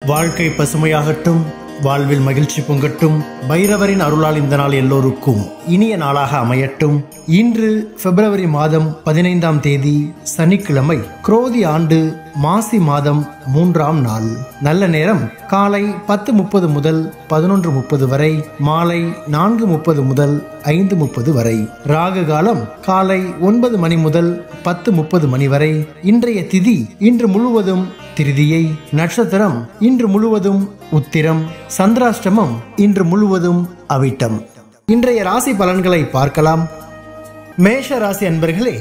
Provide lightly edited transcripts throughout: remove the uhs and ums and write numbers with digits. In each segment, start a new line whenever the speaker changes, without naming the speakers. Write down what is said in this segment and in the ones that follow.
வாழ்க்கை பசுமையாகட்டும், வாழ்வில் மகிழ்ச்சி பொங்கட்டும். பைரவரின் அருளால் இந்த நாள் எல்லோருக்கும் இனிய நாளாக அமையட்டும். இன்று பிப்ரவரி மாதம் 15ஆம் தேதி சனிக்கிழமை, குரோதி ஆண்டு மாசி மாதம் 3ஆம் நாள். நல்ல நேரம் காலை 10:30 முதல் 11:30 வரை, மாலை 4:30 முதல் 5:30 வரை. ராகு காலம் காலை 9 மணி முதல் 10:30 மணி வரை. இன்றைய திதி இன்று முழுவதும் திருதியை, நட்சத்திரம் இன்று முழுவதும் உத்திரம், சந்திராஷ்டமம் இன்று முழுவதும் அவிட்டம். இன்றைய ராசி பலன்களை பார்க்கலாம். மேஷ ராசி அன்பர்களே,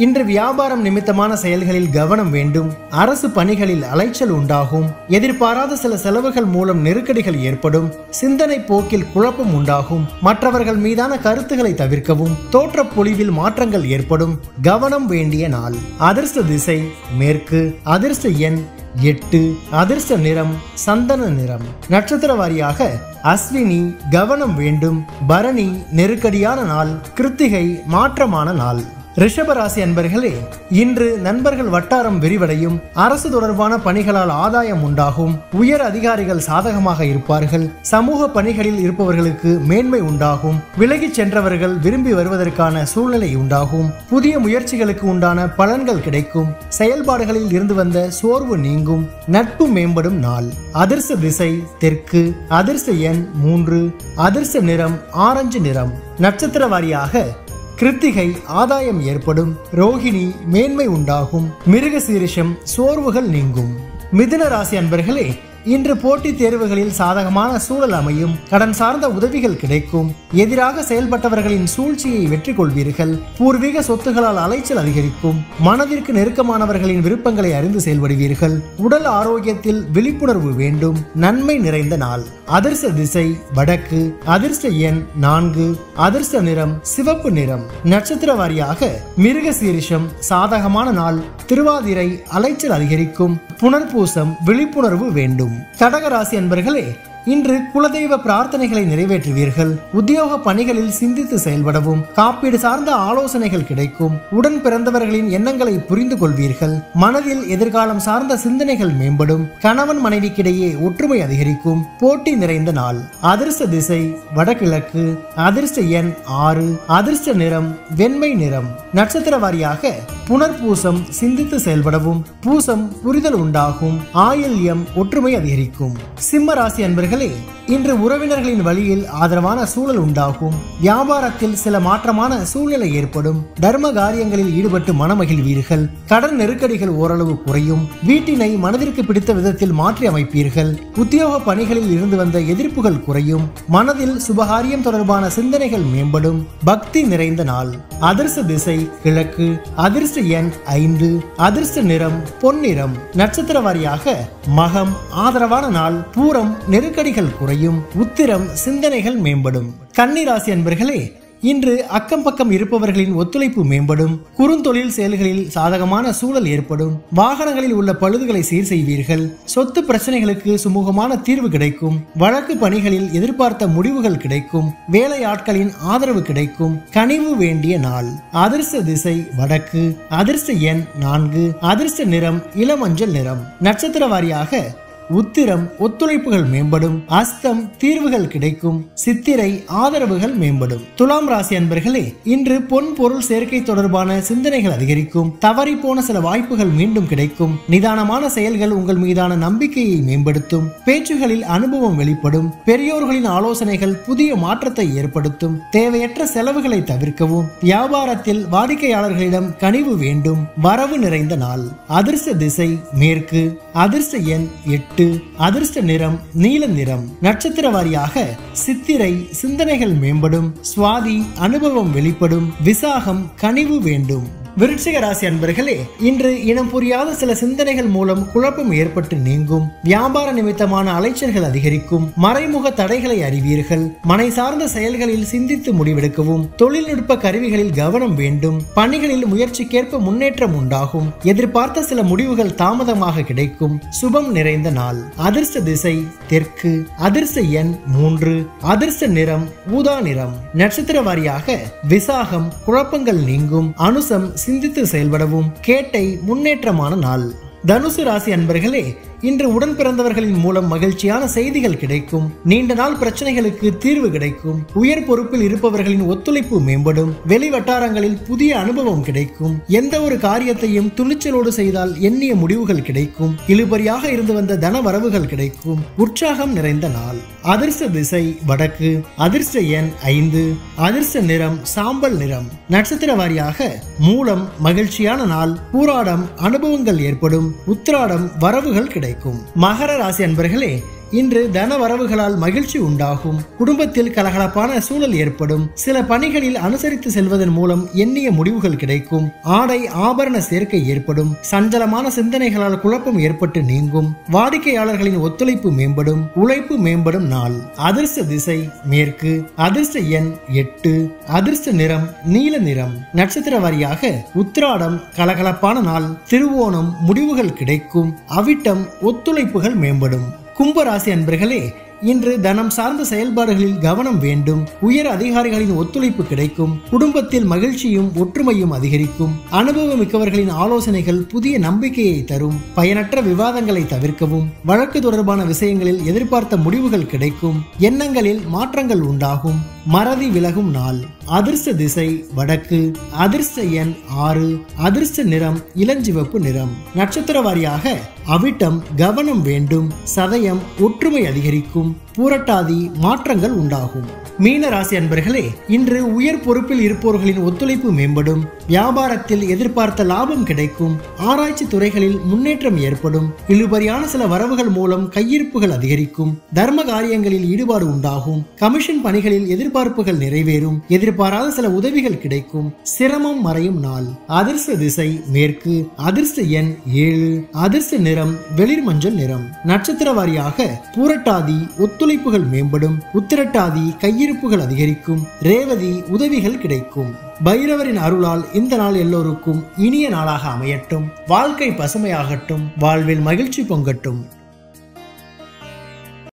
இன்று வியாபாரம் நிமித்தமான செயல்களில் கவனம் வேண்டும். அரசு பணிகளில் அலைச்சல் உண்டாகும். எதிர்பாராத சில செலவுகள் மூலம் நெருக்கடிகள் ஏற்படும். சிந்தனை போக்கில் குழப்பம் உண்டாகும். மற்றவர்கள் மீதான கருத்துக்களை தவிர்க்கவும். தோற்ற பொலிவில் மாற்றங்கள் ஏற்படும். கவனம் வேண்டிய நாள். அதிர்ஷ்ட திசை மேற்கு. அதிர்ஷ்ட எண் 8. அதிர்ஷ்ட நிறம் சந்தன நிறம். நட்சத்திர வாரியாக அஸ்வினி கவனம் வேண்டும். பரணி நெருக்கடியான நாள். கிருத்திகை மாற்றமான நாள். ரிஷபராசி அன்பர்களே, இன்று நண்பர்கள் வட்டாரம் விரிவடையும். அரசு தொடர்பான பணிகளால் ஆதாயம் உண்டாகும். உயர் அதிகாரிகள் சாதகமாக இருப்பார்கள். சமூக பணிகளில் இருப்பவர்களுக்கு மேன்மை உண்டாகும். விலகிச் சென்றவர்கள் விரும்பி வருவதற்கான சூழ்நிலை உண்டாகும். புதிய முயற்சிகளுக்கு உண்டான பலன்கள் கிடைக்கும். செயல்பாடுகளில் இருந்து வந்த சோர்வு நீங்கும். நட்பு மேம்படும் நாள். அதிர்ஷ்ட திசை தெற்கு. அதிர்ஷ்ட எண் 3. அதிர்ஷ்ட நிறம் ஆரஞ்சு நிறம். நட்சத்திர வாரியாக கிருத்திகை ஆதாயம் ஏற்படும். ரோகிணி மேன்மை உண்டாகும். மிருகசீரிஷம் சோர்வுகள் நீங்கும். மிதுன ராசி அன்பர்களே, இன்று போட்டித் தேர்வுகளில் சாதகமான சூழல் அமையும். கடன் சார்ந்த உதவிகள் கிடைக்கும். எதிராக செயல்பட்டவர்களின் சூழ்ச்சியை வெற்றி கொள்வீர்கள். பூர்வீக சொத்துகளால் அலைச்சல் அதிகரிக்கும். மனதிற்கு நெருக்கமானவர்களின் விருப்பங்களை அறிந்து செயல்படுவீர்கள். உடல் ஆரோக்கியத்தில் விழிப்புணர்வு வேண்டும். நன்மை நிறைந்த நாள். அதிர்ஷ்ட திசை வடக்கு. அதிர்ஷ்ட எண் 4. அதிர்ஷ்ட நிறம் சிவப்பு நிறம். நட்சத்திர வாரியாக மிருகசீரிஷம் சாதகமான நாள். திருவாதிரை அலைச்சல் அதிகரிக்கும். புனர்பூசம் விழிப்புணர்வு வேண்டும். கடகராசி அன்பர்களே, இன்று குலதெய்வ பிரார்த்தனைகளை நிறைவேற்றுவீர்கள். உத்தியோக பணிகளில் சிந்தித்து செயல்படவும். காப்பீடு சார்ந்த ஆலோசனைகள் கிடைக்கும். உடன் பிறந்தவர்களின் எண்ணங்களை புரிந்து கொள்வீர்கள். மனதில் எதிர்காலம் சார்ந்த சிந்தனைகள் மேம்படும். கணவன் மனைவிக்கிடையே ஒற்றுமை அதிகரிக்கும். போட்டி நிறைந்த நாள். அதிர்ஷ்ட திசை வடகிழக்கு. அதிர்ஷ்ட எண் 6. அதிர்ஷ்ட நிறம் வெண்மை நிறம். நட்சத்திர வாரியாக புனர்பூசம் சிந்தித்து செயல்படவும். பூசம் புரிதல் உண்டாகும். ஆயில்யம் ஒற்றுமை அதிகரிக்கும். சிம்ம ராசி அன்பர்கள், இன்று உறவினர்களின் வழியில் ஆதரவான சூழல் உண்டாகும். வியாபாரத்தில் சில மாற்றமான சூழ்நிலை ஏற்படும். தர்ம காரியங்களில் ஈடுபட்டு மனமகிழ்வீர்கள். கடன் நெருக்கடிகள் ஓரளவு குறையும். வீட்டினை மனதிற்கு பிடித்த விதத்தில் மாற்றி அமைப்பீர்கள். உத்தியோக பணிகளில் இருந்து வந்த எதிர்ப்புகள் குறையும். மனதில் சுபகாரியம் தொடர்பான சிந்தனைகள் மேம்படும். பக்தி நிறைந்த நாள். அதிர்ஷ்ட திசை கிழக்கு. அதிர்ஷ்ட எண் 5. அதிர்ஷ்ட நிறம் பொன்னிறம். நட்சத்திர வாரியாக மகம் ஆதரவான நாள். பூரம் நெருக்கடிகள் குறையும். உத்திரம் சிந்தனைகள் மேம்படும். கன்னி ராசி அன்பர்களே, இன்று அக்கம் பக்கம் இருப்பவர்களின் ஒத்துழைப்பு மேம்படும். குறுந்தொழில் செயல்களில் சாதகமான சூழல் ஏற்படும். வாகனங்களில் உள்ள பழுதுகளை சீர் செய்வீர்கள். சொத்து பிரச்சனைகளுக்கு சுமூகமான தீர்வு கிடைக்கும். வழக்கு பணிகளில் எதிர்பார்த்த முடிவுகள் கிடைக்கும். வேலையாட்களின் ஆதரவு கிடைக்கும். கனிவு வேண்டிய நாள். அதிர்ஷ்ட திசை வடக்கு. அதிர்ஷ்ட எண் 4. அதிர்ஷ்ட நிறம் இளமஞ்சள் நிறம். நட்சத்திர வாரியாக உத்திரம் ஒத்துழைப்புகள் மேம்படும். அஸ்தம் தீர்வுகள் கிடைக்கும். சித்திரை ஆதரவுகள் மேம்படும். துலாம் ராசி அன்பர்களே, இன்று பொன் பொருள் சேர்க்கை தொடர்பான சிந்தனைகள் அதிகரிக்கும். தவறி போன சில வாய்ப்புகள் மீண்டும் கிடைக்கும். நிதானமான செயல்கள் உங்கள் மீதான நம்பிக்கையை மேம்படுத்தும். பேச்சுகளில் அனுபவம் வெளிப்படும். பெரியோர்களின் ஆலோசனைகள் புதிய மாற்றத்தை ஏற்படுத்தும். தேவையற்ற செலவுகளை தவிர்க்கவும். வியாபாரத்தில் வாடிக்கையாளர்களிடம் கனிவு வேண்டும். வரவு நிறைந்த நாள். அதிர்ஷ்ட திசை மேற்கு. அதிர்ஷ்ட எண் 8. அதிர்ஷ்ட நிறம் நீல நிறம். நட்சத்திர வாரியாக சித்திரை சிந்தனைகள் மேம்படும். சுவாதி அனுபவம் வெளிப்படும். விசாகம் கனிவு வேண்டும். விருச்சிக ராசி அன்பர்களே, இன்று இனம் புரியாத சில சிந்தனைகள் மூலம் குழப்பம் ஏற்பட்டு நீங்கும். வியாபார நிமித்தமான அலைச்சல்கள் அதிகரிக்கும். மறைமுக தடைகளை அறிவீர்கள். மனை சார்ந்த செயல்களில் சிந்தித்து முடிவெடுக்கவும். தொழில்நுட்ப கருவிகளில் கவனம் வேண்டும். பணிகளில் முயற்சிக்கேற்ப முன்னேற்றம் உண்டாகும். எதிர்பார்த்த சில முடிவுகள் தாமதமாக கிடைக்கும். சுபம் நிறைந்த நாள். அதிர்ஷ்ட திசை தெற்கு. அதிர்ஷ்ட எண் 3. அதிர்ஷ்ட நிறம் ஊதா நிறம். நட்சத்திர வாரியாக விசாகம் குழப்பங்கள் நீங்கும். அனுசம் சிந்தித்து செயல்படவும். கேட்டை முன்னேற்றமான நாள். தனுசு ராசி அன்பர்களே, இன்று உடன் பிறந்தவர்களின் மூலம் மகிழ்ச்சியான செய்திகள் கிடைக்கும். நீண்ட நாள் பிரச்சனைகளுக்கு தீர்வு கிடைக்கும். உயர் பொறுப்பில் இருப்பவர்களின் ஒத்துழைப்பு மேம்படும். வெளி வட்டாரங்களில் புதிய அனுபவம் கிடைக்கும். எந்த ஒரு காரியத்தையும் துணிச்சலோடு செய்தால் எண்ணிய முடிவுகள் கிடைக்கும். இழுபறியாக இருந்து வந்த தன வரவுகள் கிடைக்கும். உற்சாகம் நிறைந்த நாள். அதிர்ஷ்ட திசை வடக்கு. அதிர்ஷ்ட எண் 5. அதிர்ஷ்ட நிறம் சாம்பல் நிறம். நட்சத்திர வாரியாக மூலம் மகிழ்ச்சியான நாள். பூராடம் அனுபவங்கள் ஏற்படும். உத்திராடம் வரவுகள் கிடைக்கும். மகர ராசி அன்பர்களே, இன்று தன வரவுகளால் மகிழ்ச்சி உண்டாகும். குடும்பத்தில் கலகலப்பான சூழல் ஏற்படும். சில பணிகளில் அனுசரித்து செல்வதன் மூலம் எண்ணிய முடிவுகள் கிடைக்கும். ஆடை ஆபரண சேர்க்கை ஏற்படும். சஞ்சலமான சிந்தனைகளால் குழப்பம் ஏற்பட்டு நீங்கும். வாடிக்கையாளர்களின் ஒத்துழைப்பு மேம்படும். உழைப்பு மேம்படும் நாள். அதிர்ஷ்ட திசை மேற்கு. அதிர்ஷ்ட எண் 8. அதிர்ஷ்ட நிறம் நீல நிறம். நட்சத்திர வாரியாக உத்திராடம் கலகலப்பான நாள். திருவோணம் முடிவுகள் கிடைக்கும். அவிட்டம் ஒத்துழைப்புகள் மேம்படும். கும்பராசி அன்பர்களே, இன்று தனம் சார்ந்த செயல்பாடுகளில் கவனம் வேண்டும். உயர் அதிகாரிகளின் ஒத்துழைப்பு கிடைக்கும். குடும்பத்தில் மகிழ்ச்சியும் ஒற்றுமையும் அதிகரிக்கும். அனுபவம் மிக்கவர்களின் ஆலோசனைகள் புதிய நம்பிக்கையை தரும். பயனற்ற விவாதங்களை தவிர்க்கவும். வழக்கு தொடர்பான விஷயங்களில் எதிர்பார்த்த முடிவுகள் கிடைக்கும். எண்ணங்களில் மாற்றங்கள் உண்டாகும். மறதி விலகும் நாள். அதிர்ஷ்ட திசை வடக்கு. அதிர்ஷ்ட எண் 6. அதிர்ஷ்ட நிறம் இளஞ்சிவப்பு நிறம். நட்சத்திர வாரியாக அவிட்டம் கவனம் வேண்டும். சதயம் ஒற்றுமை அதிகரிக்கும். பூரட்டாதி மாற்றங்கள் உண்டாகும். மீன ராசி அன்பர்களே, இன்று உயர் பொறுப்பில் இருப்பவர்களின் ஒத்துழைப்பு மேம்படும். வியாபாரத்தில் எதிர்பார்த்த லாபம் கிடைக்கும். ஆராய்ச்சி துறைகளில் முன்னேற்றம் ஏற்படும். இழுபறியான சில வரவுகள் மூலம் கையிருப்புகள் அதிகரிக்கும். தர்ம காரியங்களில் ஈடுபாடு உண்டாகும். கமிஷன் பணிகளில் எதிர்பார்ப்புகள் நிறைவேறும். எதிர்பாராத சில உதவிகள் கிடைக்கும். சிரமம் மறையும் நாள். அதிர்ஷ்ட திசை மேற்கு. அதிர்ஷ்ட எண் 7. அதிர்ஷ்ட நிறம் வெளிர் மஞ்சள் நிறம். நட்சத்திர வாரியாக பூரட்டாதி ஒத்துழைப்புகள் மேம்படும். உத்திரட்டாதி கையிருப்புகள் அதிகரிக்கும். ரேவதி உதவிகள் கிடைக்கும். பைரவரின் அருளால் இந்த நாள் எல்லோருக்கும் இனிய நாளாக அமையட்டும். வாழ்க்கை பசுமையாகட்டும். வாழ்வில் மகிழ்ச்சி பொங்கட்டும்.